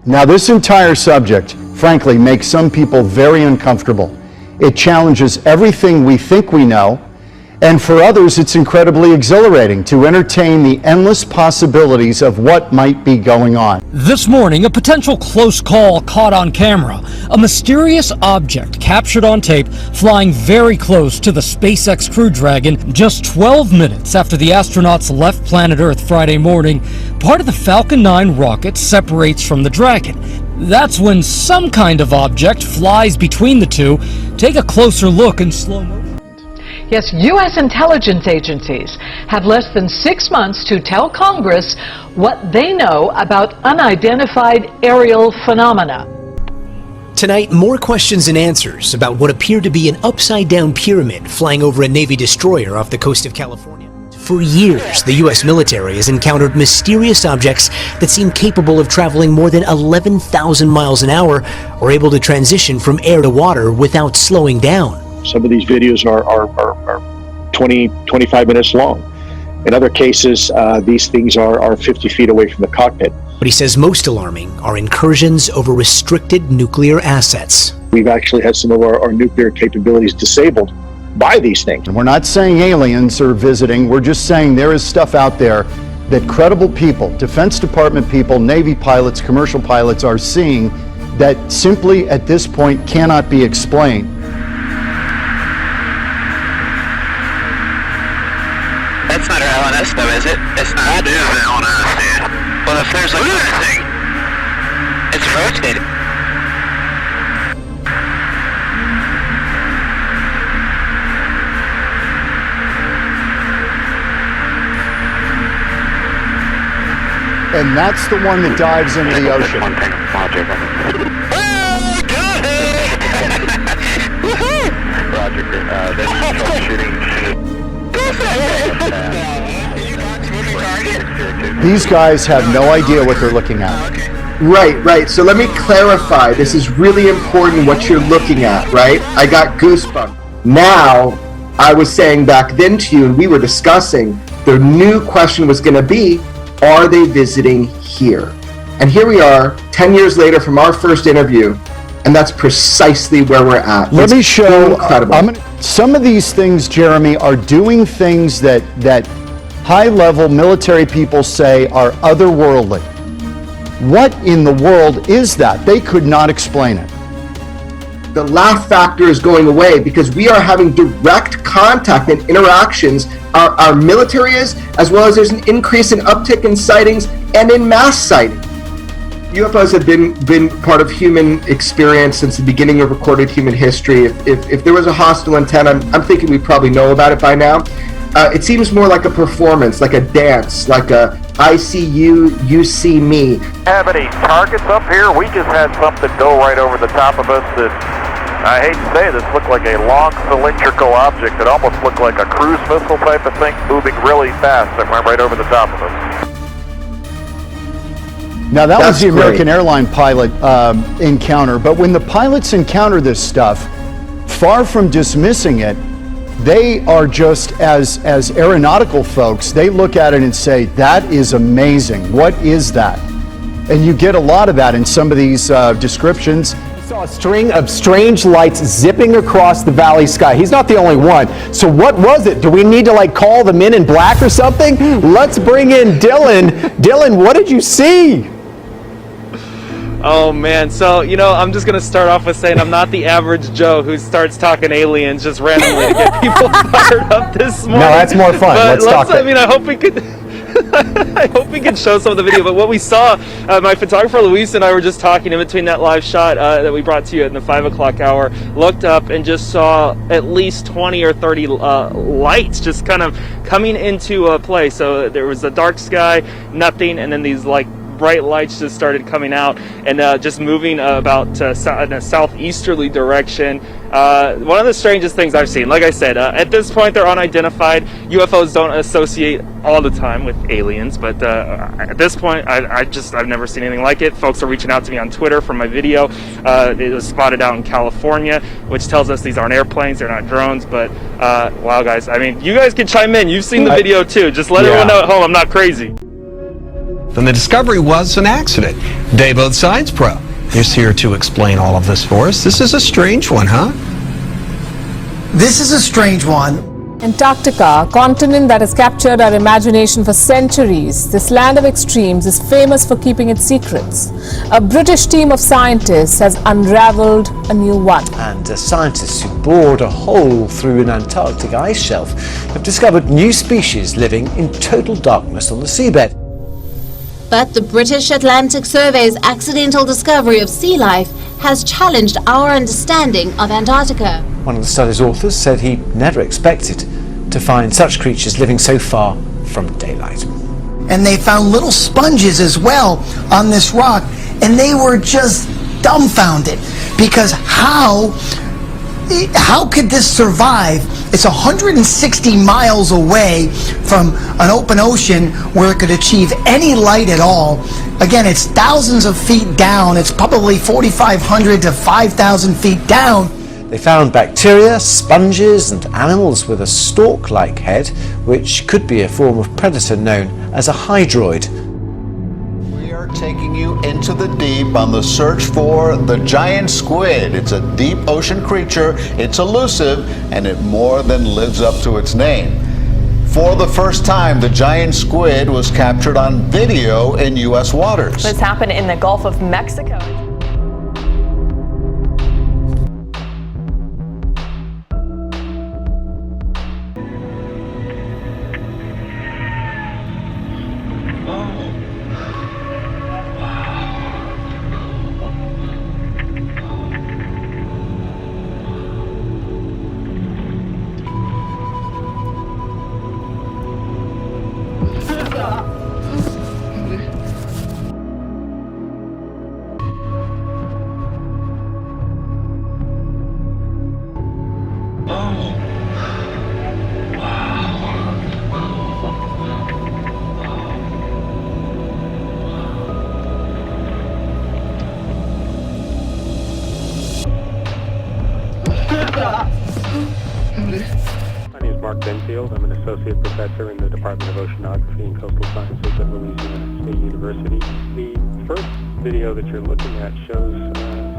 Now, this entire subject, frankly, makes some people very uncomfortable. It challenges everything we think we know, and for others, it's incredibly exhilarating to entertain the endless possibilities of what might be going on. This morning, a potential close call caught on camera. A mysterious object captured on tape flying very close to the SpaceX Crew Dragon just 12 minutes after the astronauts left planet Earth Friday morning. Part of the Falcon 9 rocket separates from the Dragon. That's when some kind of object flies between the two. Take a closer look in slow motion. Yes, U.S. intelligence agencies have less than 6 months to tell Congress what they know about unidentified aerial phenomena. Tonight, more questions and answers about what appeared to be an upside-down pyramid flying over a Navy destroyer off the coast of California. For years, the U.S. military has encountered mysterious objects that seem capable of traveling more than 11,000 miles an hour or able to transition from air to water without slowing down. Some of these videos are 20, 25 minutes long. In other cases, these things are 50 feet away from the cockpit. What he says most alarming are incursions over restricted nuclear assets. We've actually had some of our nuclear capabilities disabled by these things. And we're not saying aliens are visiting, we're just saying there is stuff out there that credible people, Defense Department people, Navy pilots, commercial pilots are seeing that simply at this point cannot be explained. That's not LNS though, is it? It's not. That is LNS, dude. Well, if there's like anything, it's rotating. And that's the one that dives into the ocean. Oh, got it! Woohoo! Roger, that's troubleshooting. These guys have no idea what they're looking at. Right. So let me clarify. This is really important what you're looking at, right? I got goosebumps. Now, I was saying back then to you, and we were discussing, the new question was going to be, are they visiting here? And here we are, 10 years later from our first interview, and that's precisely where we're at. Let me show, incredible. Some of these things, Jeremy, are doing things that high-level military people say are otherworldly. What in the world is that? They could not explain it. The laugh factor is going away because we are having direct contact and interactions. Our military is, as well as there's an increase in uptick in sightings and in mass sightings. UFOs have been part of human experience since the beginning of recorded human history. If there was a hostile intent, I'm thinking we probably know about it by now. It seems more like a performance, like a dance, like a I see you, you see me. Have any targets up here? We just had something go right over the top of us that, I hate to say this, looked like a long cylindrical object that almost looked like a cruise missile type of thing moving really fast that went right over the top of us. Now that was the American airline pilot encounter, but when the pilots encounter this stuff, far from dismissing it, they are just, as aeronautical folks, they look at it and say, that is amazing. What is that? And you get a lot of that in some of these descriptions. We saw a string of strange lights zipping across the valley sky. He's not the only one. So what was it? Do we need to call the Men in Black or something? Let's bring in Dylan. Dylan, what did you see? Oh man, so I'm just gonna start off with saying I'm not the average Joe who starts talking aliens just randomly to get people fired up this morning. No, that's more fun. But let's talk. I hope we could. I hope we can show some of the video. But what we saw, my photographer Luis and I were just talking in between that live shot that we brought to you in the 5 o'clock hour. Looked up and just saw at least 20 or 30 lights just kind of coming into play. So there was a dark sky, nothing, and then these bright lights just started coming out and just moving about in a southeasterly direction. One of the strangest things I've seen. Like I said, at this point they're unidentified. UFOs don't associate all the time with aliens, but at this point I've never seen anything like it. Folks are reaching out to me on Twitter for my video. It was spotted out in California, which tells us these aren't airplanes, they're not drones. But wow, guys, I mean, you guys can chime in. You've seen the video too. Just let everyone know at home I'm not crazy. And the discovery was an accident. Day Both Sides Pro is here to explain all of this for us. This is a strange one, huh? This is a strange one. Antarctica, a continent that has captured our imagination for centuries. This land of extremes is famous for keeping its secrets. A British team of scientists has unraveled a new one. And scientists who bored a hole through an Antarctic ice shelf have discovered new species living in total darkness on the seabed. But the British Atlantic Survey's accidental discovery of sea life has challenged our understanding of Antarctica. One of the study's authors said he never expected to find such creatures living so far from daylight. And they found little sponges as well on this rock, and they were just dumbfounded because how could this survive? It's 160 miles away from an open ocean where it could achieve any light at all. Again, it's thousands of feet down. It's probably 4,500 to 5,000 feet down. They found bacteria, sponges, and animals with a stalk-like head, which could be a form of predator known as a hydroid. We are taking you into the deep on the search for the giant squid. It's a deep ocean creature, it's elusive, and it more than lives up to its name. For the first time, the giant squid was captured on video in U.S. waters. This happened in the Gulf of Mexico. I'm an associate professor in the Department of Oceanography and Coastal Sciences at Louisiana State University. The first video that you're looking at shows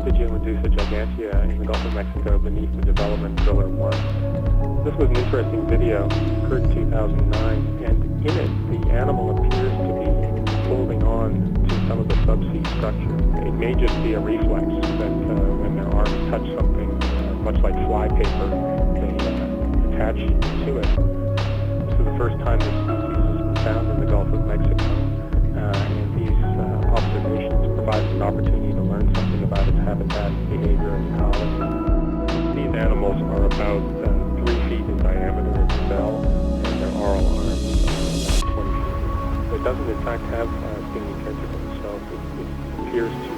Stygiomedusa gigantea in the Gulf of Mexico beneath the development driller 1. This was an interesting video, occurred in 2009, and in it the animal appears to be holding on to some of the subsea structure. It may just be a reflex that when their arms touch something, much like flypaper, they attach to it. This is the first time this species has been found in the Gulf of Mexico, and these observations provide an opportunity to learn something about its habitat, behavior, and ecology. These animals are about 3 feet in diameter at the bell, and their oral arms are 20 feet. So it doesn't in fact have stinging tentacles, so it appears to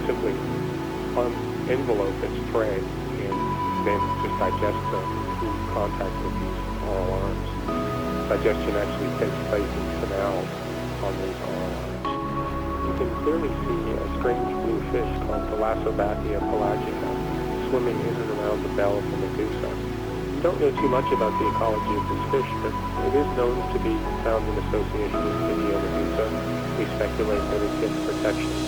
simply envelope its prey and then just digest them through contact with these oral arms. Digestion actually takes place in canals on these oral arms. You can clearly see a strange blue fish called Thalassobathia pelagica swimming in and around the bell of the Medusa. We don't know too much about the ecology of this fish, but it is known to be found in association with Stygiomedusa. We speculate that it gets protection